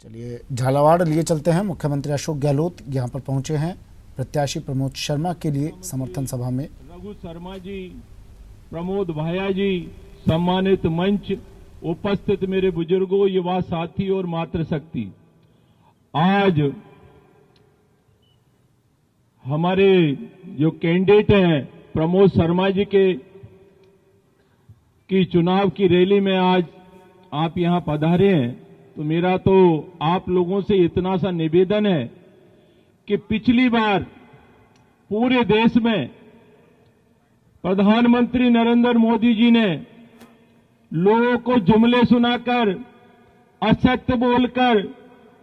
चलिए झालावाड़ लिए चलते हैं। मुख्यमंत्री अशोक गहलोत यहां पर पहुंचे हैं प्रत्याशी प्रमोद शर्मा के लिए समर्थन सभा में। रघु शर्मा जी, प्रमोद भाया जी, सम्मानित मंच, उपस्थित मेरे बुजुर्गों, युवा साथी और मातृशक्ति, आज हमारे जो कैंडिडेट हैं प्रमोद शर्मा जी की चुनाव की रैली में आज आप यहां पधारे हैं, तो मेरा तो आप लोगों से इतना सा निवेदन है कि पिछली बार पूरे देश में प्रधानमंत्री नरेंद्र मोदी जी ने लोगों को जुमले सुनाकर, असत्य बोलकर,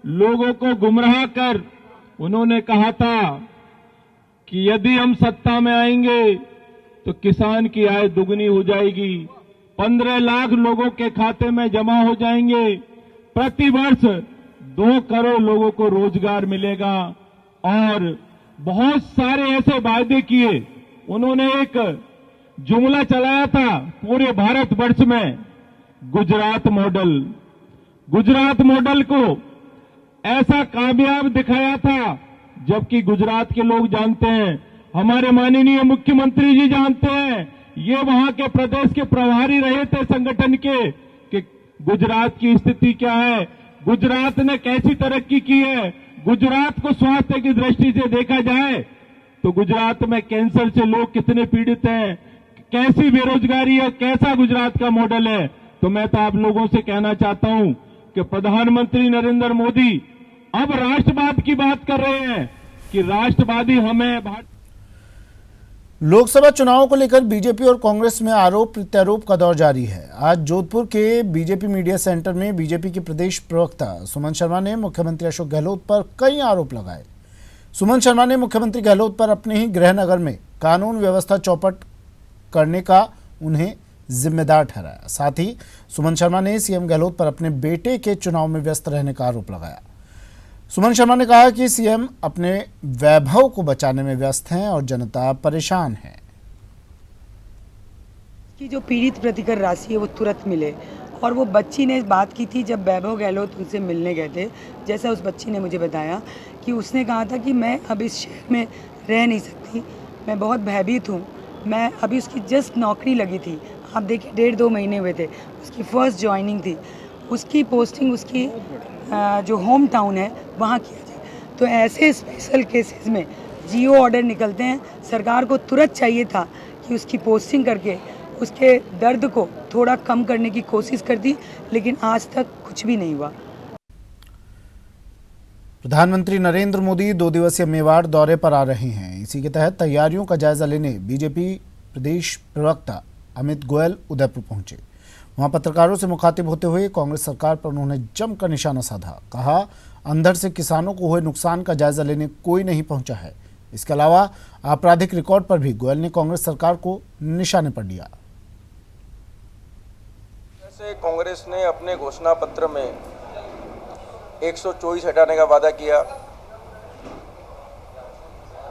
लोगों को गुमराह कर उन्होंने कहा था कि यदि हम सत्ता में आएंगे तो किसान की आय दुगनी हो जाएगी, 15 लाख लोगों के खाते में जमा हो जाएंगे, प्रति वर्ष 2 करोड़ लोगों को रोजगार मिलेगा और बहुत सारे ऐसे वायदे किए। उन्होंने एक जुमला चलाया था पूरे भारतवर्ष में, गुजरात मॉडल को ऐसा कामयाब दिखाया था, जबकि गुजरात के लोग जानते हैं, हमारे माननीय मुख्यमंत्री जी जानते हैं, ये वहां के प्रदेश के प्रभारी रहे थे संगठन के, कि गुजरात की स्थिति क्या है, गुजरात ने कैसी तरक्की की है। गुजरात को स्वास्थ्य की दृष्टि से देखा जाए तो गुजरात में कैंसर से लोग कितने पीड़ित हैं, कैसी बेरोजगारी है, कैसा गुजरात का मॉडल है। तो मैं तो आप लोगों से कहना चाहता हूं कि प्रधानमंत्री नरेंद्र मोदी अब राष्ट्रवाद की बात कर रहे हैं कि राष्ट्रवादी हमें। लोकसभा चुनावों को लेकर बीजेपी और कांग्रेस में आरोप प्रत्यारोप का दौर जारी है। आज जोधपुर के बीजेपी मीडिया सेंटर में बीजेपी के प्रदेश प्रवक्ता सुमन शर्मा ने मुख्यमंत्री अशोक गहलोत पर कई आरोप लगाए। सुमन शर्मा ने मुख्यमंत्री गहलोत पर अपने ही गृहनगर में कानून व्यवस्था चौपट करने का उन्हें जिम्मेदार ठहराया। साथ ही सुमन शर्मा ने सीएम गहलोत पर अपने बेटे के चुनाव में व्यस्त रहने का आरोप लगाया। सुमन शर्मा ने कहा कि सीएम अपने वैभव को बचाने में व्यस्त हैं और जनता परेशान है। कि जो पीड़ित प्रतिकर राशि है वो तुरंत मिले, और वो बच्ची ने बात की थी जब वैभव गहलोत उनसे मिलने गए थे, जैसा उस बच्ची ने मुझे बताया कि उसने कहा था कि मैं अब इस शहर में रह नहीं सकती, मैं बहुत भयभीत हूँ। मैं अभी उसकी जस्ट नौकरी लगी थी, आप देखिए 1.5-2 महीने हुए थे, उसकी फर्स्ट ज्वाइनिंग थी, उसकी पोस्टिंग उसकी जो होम टाउन है वहाँ किया जाए। तो ऐसे स्पेशल केसेस में जीओ ऑर्डर निकलते हैं। सरकार को तुरंत चाहिए था कि उसकी पोस्टिंग करके उसके दर्द को थोड़ा कम करने की कोशिश कर दी, लेकिन आज तक कुछ भी नहीं हुआ। प्रधानमंत्री नरेंद्र मोदी 2 दिवसीय मेवाड़ दौरे पर आ रहे हैं। इसी के तहत तैयारियों का जायजा लेने बीजेपी प्रदेश प्रवक्ता अमित गोयल उदयपुर पहुंचे। वहां पत्रकारों से मुखातिब होते हुए कांग्रेस सरकार पर उन्होंने जमकर निशाना साधा। कहा, अंधड़ से किसानों को हुए नुकसान का जायजा लेने कोई नहीं पहुंचा है। इसके अलावा आपराधिक रिकॉर्ड पर भी गोयल ने कांग्रेस सरकार को निशाने पर लिया। जैसे कांग्रेस ने अपने घोषणा पत्र में 124 हटाने का वादा किया,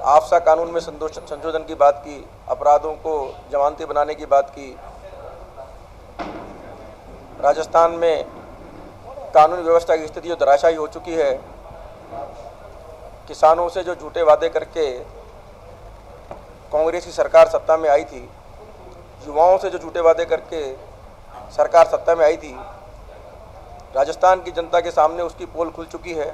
आफ्सा कानून में संशोधन की बात की, अपराधों को जमानती बनाने की बात की, राजस्थान में कानून व्यवस्था की स्थिति जो धराशायी हो चुकी है, किसानों से जो झूठे वादे करके कांग्रेस की सरकार सत्ता में आई थी, युवाओं से जो झूठे वादे करके सरकार सत्ता में आई थी, राजस्थान की जनता के सामने उसकी पोल खुल चुकी है।